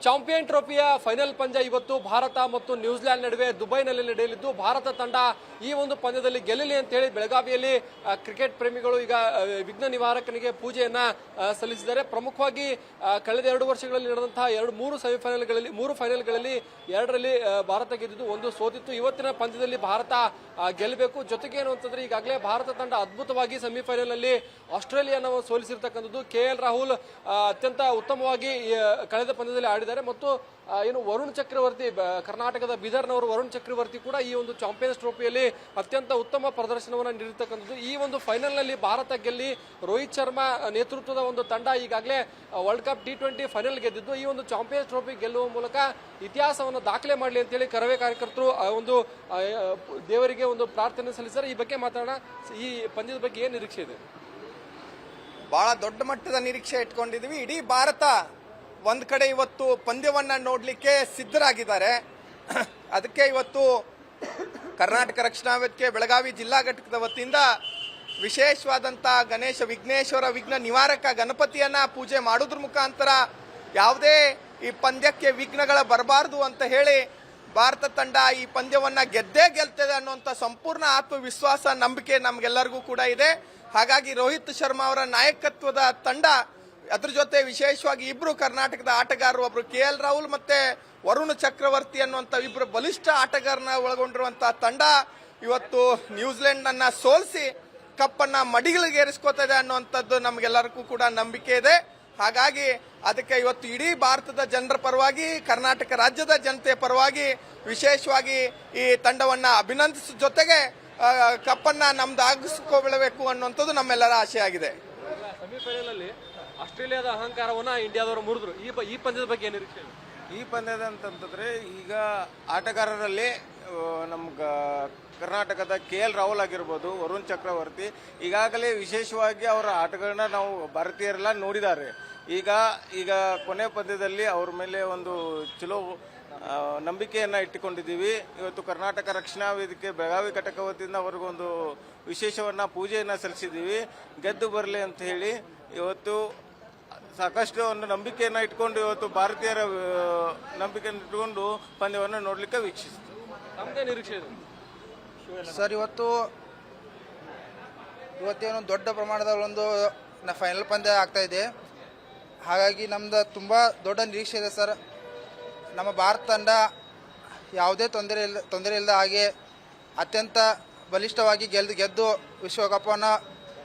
Champion ಟ್ರೋಫಿಯ final ಪಂದ್ಯ ಇವತ್ತು ಭಾರತ ಮತ್ತು ನ್ಯೂಜಿಲೆಂಡ್ ನಡುವೆ ದುಬೈನಲ್ಲಿ ನಡೆಯಲಿದ್ದು ಭಾರತ ತಂಡ ಈ ಒಂದು ಪಂದ್ಯದಲ್ಲಿ ಗೆಲ್ಲಲಿ ಅಂತ ಹೇಳಿ ಬೆಳಗಾವಿಯಲ್ಲಿ ಕ್ರಿಕೆಟ್ ಪ್ರೇಮಿಗಳು ಈಗ ವಿಘ್ನ ನಿವಾರಕನಿಗೆ ಪೂಜೆಯನ್ನ ಸಲ್ಲಿಸಿದ್ದಾರೆ. ಪ್ರಮುಖವಾಗಿ ಕಳೆದ 2 ವರ್ಷಗಳಲ್ಲಿ ನಡೆದಂತಹ ಮೂರು ಫೈನಲ್ಗಳಲ್ಲಿ 2ರಲ್ಲಿ ಭಾರತ ಗೆದ್ದಿದ್ದು, 1 ಸೋತಿತ್ತು. ಇವತ್ತಿನ ಪಂದ್ಯದಲ್ಲಿ ಭಾರತ ಗೆಲ್ಲಬೇಕು. ಜೊತೆಗೆ ಏನು ಅಂತಂದ್ರೆ ಈಗಾಗಲೇ ಭಾರತ ತಂಡ ಅದ್ಭುತವಾಗಿ ಸೆಮಿಫೈನಲ್ ನಲ್ಲಿ ಆಸ್ಟ್ರೇಲಿಯಾನ ಸೋಲಿಸಿರ್ತಕ್ಕಂಥದ್ದು. KL ರಾಹುಲ್ ಅತ್ಯಂತ ಉತ್ತಮವಾಗಿ ಕಳೆದ ಪಂದ್ಯದಲ್ಲಿ ಆಡಿದ್ದಾರೆ ಮತ್ತು ಏನು ವರುಣ್ ಚಕ್ರವರ್ತಿ, ಕರ್ನಾಟಕದ ಬೀದರ್ನವರು ವರುಣ್ ಚಕ್ರವರ್ತಿ ಕೂಡ ಈ ಒಂದು ಚಾಂಪಿಯನ್ಸ್ ಟ್ರೋಫಿಯಲ್ಲಿ ಅತ್ಯಂತ ಉತ್ತಮ ಪ್ರದರ್ಶನವನ್ನು ನೀಡಿರ್ತಕ್ಕಂಥದ್ದು. ಈ ಒಂದು ಫೈನಲ್ ನಲ್ಲಿ ಭಾರತ ಗೆಲ್ಲಿ ರೋಹಿತ್ ಶರ್ಮಾ ನೇತೃತ್ವದ ಒಂದು ತಂಡ ಈಗಾಗಲೇ ವರ್ಲ್ಡ್ ಕಪ್ T20 ಫೈನಲ್ ಗೆದ್ದಿದ್ದು, ಈ ಒಂದು ಚಾಂಪಿಯನ್ಸ್ ಟ್ರೋಫಿ ಗೆಲ್ಲುವ ಮೂಲಕ ಇತಿಹಾಸವನ್ನು ದಾಖಲೆ ಮಾಡಲಿ ಅಂತ ಹೇಳಿ ಕರವೇ ಕಾರ್ಯಕರ್ತರು ಒಂದು ದೇವರಿಗೆ ಒಂದು ಪ್ರಾರ್ಥನೆ ಸಲ್ಲಿಸಿದ್ದಾರೆ. ಈ ಬಗ್ಗೆ ಮಾತಾಡೋಣ. ಈ ಪಂದ್ಯದ ಬಗ್ಗೆ ಏನು ನಿರೀಕ್ಷೆ ಇದೆ? ಬಹಳ ದೊಡ್ಡ ಮಟ್ಟದ ನಿರೀಕ್ಷೆ ಇಟ್ಕೊಂಡಿದೀವಿ. ಇಡೀ ಭಾರತ ಒಂದ್ ಕಡೆ ಇವತ್ತು ಪಂದ್ಯವನ್ನ ನೋಡ್ಲಿಕ್ಕೆ ಸಿದ್ಧರಾಗಿದ್ದಾರೆ. ಅದಕ್ಕೆ ಇವತ್ತು ಕರ್ನಾಟಕ ರಕ್ಷಣಾ ವೇದಿಕೆ ಬೆಳಗಾವಿ ಜಿಲ್ಲಾ ಘಟಕದ ವತಿಯಿಂದ ವಿಶೇಷವಾದಂತ ಗಣೇಶ ವಿಘ್ನೇಶ್ವರ ವಿಘ್ನ ನಿವಾರಕ ಗಣಪತಿಯನ್ನ ಪೂಜೆ ಮಾಡೋದ್ರ ಮುಖಾಂತರ ಯಾವುದೇ ಈ ಪಂದ್ಯಕ್ಕೆ ವಿಘ್ನಗಳ ಬರಬಾರದು ಅಂತ ಹೇಳಿ ಭಾರತ ತಂಡ ಈ ಪಂದ್ಯವನ್ನ ಗೆದ್ದೇ ಗೆಲ್ತದೆ ಅನ್ನುವಂತ ಸಂಪೂರ್ಣ ಆತ್ಮವಿಶ್ವಾಸ, ನಂಬಿಕೆ ನಮ್ಗೆಲ್ಲರಿಗೂ ಕೂಡ ಇದೆ. ಹಾಗಾಗಿ ರೋಹಿತ್ ಶರ್ಮಾ ಅವರ ನಾಯಕತ್ವದ ತಂಡ, ಅದ್ರ ಜೊತೆ ವಿಶೇಷವಾಗಿ ಇಬ್ರು ಕರ್ನಾಟಕದ ಆಟಗಾರರು, ಒಬ್ರು KL ರಾಹುಲ್ ಮತ್ತೆ ವರುಣ್ ಚಕ್ರವರ್ತಿ ಅನ್ನುವಂತ ಇಬ್ರು ಬಲಿಷ್ಠ ಆಟಗಾರನ ಒಳಗೊಂಡಿರುವಂತಹ ತಂಡ ಇವತ್ತು ನ್ಯೂಜಿಲೆಂಡ್ ಅನ್ನ ಸೋಲಿಸಿ ಕಪ್ಪನ್ನ ಮಡಿಗಳಿಗೇರಿಸ್ಕೋತದೆ ಅನ್ನುವಂಥದ್ದು ನಮ್ಗೆಲ್ಲರಿಗೂ ಕೂಡ ನಂಬಿಕೆ ಇದೆ. ಹಾಗಾಗಿ ಅದಕ್ಕೆ ಇವತ್ತು ಇಡೀ ಭಾರತದ ಜನರ ಪರವಾಗಿ, ಕರ್ನಾಟಕ ರಾಜ್ಯದ ಜನತೆಯ ಪರವಾಗಿ ವಿಶೇಷವಾಗಿ ಈ ತಂಡವನ್ನ ಅಭಿನಂದಿಸುವ ಜೊತೆಗೆ ಕಪ್ಪನ್ನ ನಮ್ದಾಗಿಸ್ಕೊಳ್ಬೇಕು ಅನ್ನುವಂಥದ್ದು ನಮ್ಮೆಲ್ಲರ ಆಶೆ ಆಗಿದೆ. ಸೆಮಿಫೈನಲ್ ಅಲ್ಲಿ ಆಸ್ಟ್ರೇಲಿಯಾದ ಅಹಂಕಾರವನ್ನ ಇಂಡಿಯಾದವರು ಮುರಿದ್ರು. ಈ ಪಂದ್ಯದ ಬಗ್ಗೆ ಏನು ನಿರೀಕ್ಷೆ? ಈ ಪಂದ್ಯದ ಅಂತಂದ್ರೆ ಈಗ ಆಟಗಾರರಲ್ಲಿ ನಮ್ಮ ಕರ್ನಾಟಕದ KL ರಾಹುಲ್ ಆಗಿರ್ಬೋದು, ವರುಣ್ ಚಕ್ರವರ್ತಿ ಈಗಾಗಲೇ ವಿಶೇಷವಾಗಿ ಅವರ ಆಟಗಳನ್ನ ನಾವು ಭಾರತೀಯರೆಲ್ಲ ನೋಡಿದ್ದಾರೆ. ಈಗ ಕೊನೆ ಪಂದ್ಯದಲ್ಲಿ ಅವ್ರ ಮೇಲೆ ಒಂದು ಚಲೋ ನಂಬಿಕೆಯನ್ನ ಇಟ್ಟುಕೊಂಡಿದ್ದೀವಿ. ಇವತ್ತು ಕರ್ನಾಟಕ ರಕ್ಷಣಾ ವೇದಿಕೆ ಬೆಳಗಾವಿ ಘಟಕ ವತಿಯಿಂದ ಅವ್ರಿಗೊಂದು ವಿಶೇಷವನ್ನ ಪೂಜೆಯನ್ನ ಸಲ್ಲಿಸಿದ್ದೀವಿ. ಗೆದ್ದು ಬರಲಿ ಅಂತ ಹೇಳಿ ಇವತ್ತು ಸಾಕಷ್ಟು ಒಂದು ನಂಬಿಕೆಯನ್ನ ಇಟ್ಕೊಂಡು ಇವತ್ತು ಭಾರತೀಯರ ನಂಬಿಕೆಯನ್ನು ಇಟ್ಕೊಂಡು ಪಂದ್ಯವನ್ನು ನೋಡ್ಲಿಕ್ಕೆ ವೀಕ್ಷಿಸ್ತೀವಿ. ನಮ್ದೇ ನಿರೀಕ್ಷೆ ಇದೆ ಸರ್. ಇವತ್ತೇನು ದೊಡ್ಡ ಪ್ರಮಾಣದ ಒಂದು ಫೈನಲ್ ಪಂದ್ಯ ಆಗ್ತಾ ಇದೆ. ಹಾಗಾಗಿ ನಮ್ದು ತುಂಬ ದೊಡ್ಡ ನಿರೀಕ್ಷೆ ಇದೆ ಸರ್. ನಮ್ಮ ಭಾರತ ತಂಡ ಯಾವುದೇ ತೊಂದರೆ ಇಲ್ಲದ ಹಾಗೆ ಅತ್ಯಂತ ಬಲಿಷ್ಠವಾಗಿ ಗೆದ್ದು ವಿಶ್ವಕಪ್ಪನ್ನು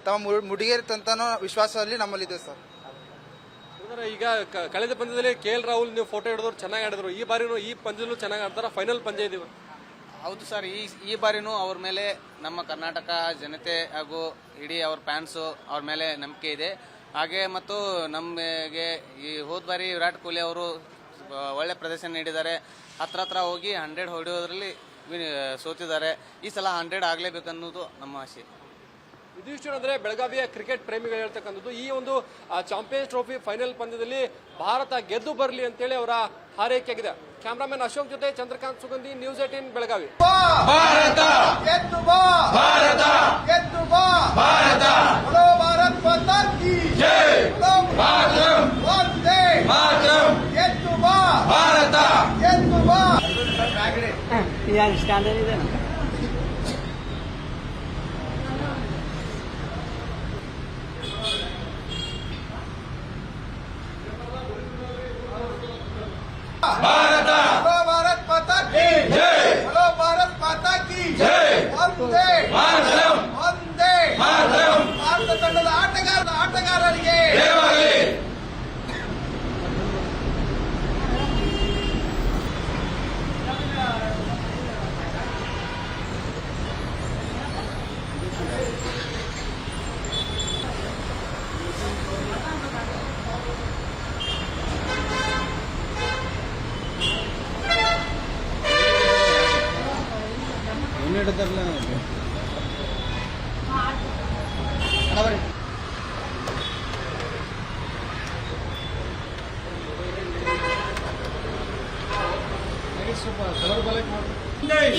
ತಮ್ಮ ಮುಡಿಗೇರಿತಂತನೋ ವಿಶ್ವಾಸದಲ್ಲಿ ನಮ್ಮಲ್ಲಿದೆ ಸರ್. ಈಗ ಕಳೆದ ಪಂದ್ಯದಲ್ಲಿ KL ರಾಹುಲ್ ನೀವು ಫೋಟೋ ಹಿಡಿದವ್ರು ಚೆನ್ನಾಗಿ ಆಡಿದ್ರು. ಈ ಬಾರಿನೂ ಈ ಪಂದ್ಯದಲ್ಲೂ ಚೆನ್ನಾಗಿ ಆಡ್ತಾರ? ಫೈನಲ್ ಪಂದ್ಯ ಇದೀವಿ. ಹೌದು ಸರ್, ಈ ಬಾರಿನೂ ಅವ್ರ ಮೇಲೆ ನಮ್ಮ ಕರ್ನಾಟಕ ಜನತೆ ಹಾಗೂ ಇಡೀ ಅವ್ರ ಫ್ಯಾನ್ಸು ಅವ್ರ ಮೇಲೆ ನಂಬಿಕೆ ಇದೆ. ಹಾಗೆ ಮತ್ತು ನಮಗೆ ಈ ಹೋದ ಬಾರಿ ವಿರಾಟ್ ಕೊಹ್ಲಿ ಅವರು ಒಳ್ಳೆ ಪ್ರದರ್ಶನ ನೀಡಿದ್ದಾರೆ. ಹತ್ರ ಹೋಗಿ 100 ಹೊಡೆಯೋದ್ರಲ್ಲಿ ಸೋತಿದ್ದಾರೆ. ಈ ಸಲ 100 ಆಗಲೇಬೇಕನ್ನೋದು ನಮ್ಮ ಆಸೆ. ಇದಿಷ್ಟು ಅಂದ್ರೆ ಬೆಳಗಾವಿಯ ಕ್ರಿಕೆಟ್ ಪ್ರೇಮಿಗಳು ಹೇಳ್ತಕ್ಕಂಥದ್ದು. ಈ ಒಂದು ಚಾಂಪಿಯನ್ಸ್ ಟ್ರೋಫಿ ಫೈನಲ್ ಪಂದ್ಯದಲ್ಲಿ ಭಾರತ ಗೆದ್ದು ಬರಲಿ ಅಂತೇಳಿ ಅವರ ಹಾರೈಕೆಯಾಗಿದೆ. ಕ್ಯಾಮರಾಮನ್ ಅಶೋಕ್ ಜೊತೆ ಚಂದ್ರಕಾಂತ್ ಸುಗಂಧಿ, ನ್ಯೂಸ್ 18 ಬೆಳಗಾವಿ. ಭಾರತ ಗೆದ್ದು ಬಾ, ಭಾರತ ಗೆದ್ದು ಬಾ, ಭಾರತ ಬೋಲೋ ಭಾರತ್ ಮಾತಾ ಕಿ ಜೈ, ಮಾತರಂ ವಂದೇ ಮಾತರಂ, ಗೆದ್ದು ಬಾ ಭಾರತ ಗೆದ್ದು ಬಾ. ಸ್ಟ್ಯಾಂಡರ್ಡ್ ಇದೆ. भारत भारत माता की जय, बोलो भारत माता की जय, वंदे मातरಂ, वंदे मातरಂ. ಭಾರತ ತಂಡದ ಆಟಗಾರರಿಗೆ ಜಯವಾಗಲಿ.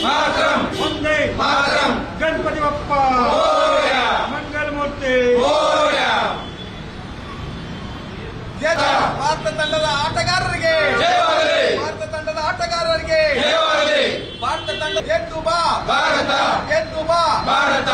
ಮಾತರಂ, ವಂದೇ ಮಾತರಂ, ಗಣಪತಿ ಬಪ್ಪ ಮಂಗಳಮೂರ್ತಿ. ಭಾರತ ತಂಡದ ಆಟಗಾರರಿಗೆ ತಂಡ ಗೆದ್ದು ಬಾ ಭಾರತ, ಗೆದ್ದು ಬಾ ಭಾರತ.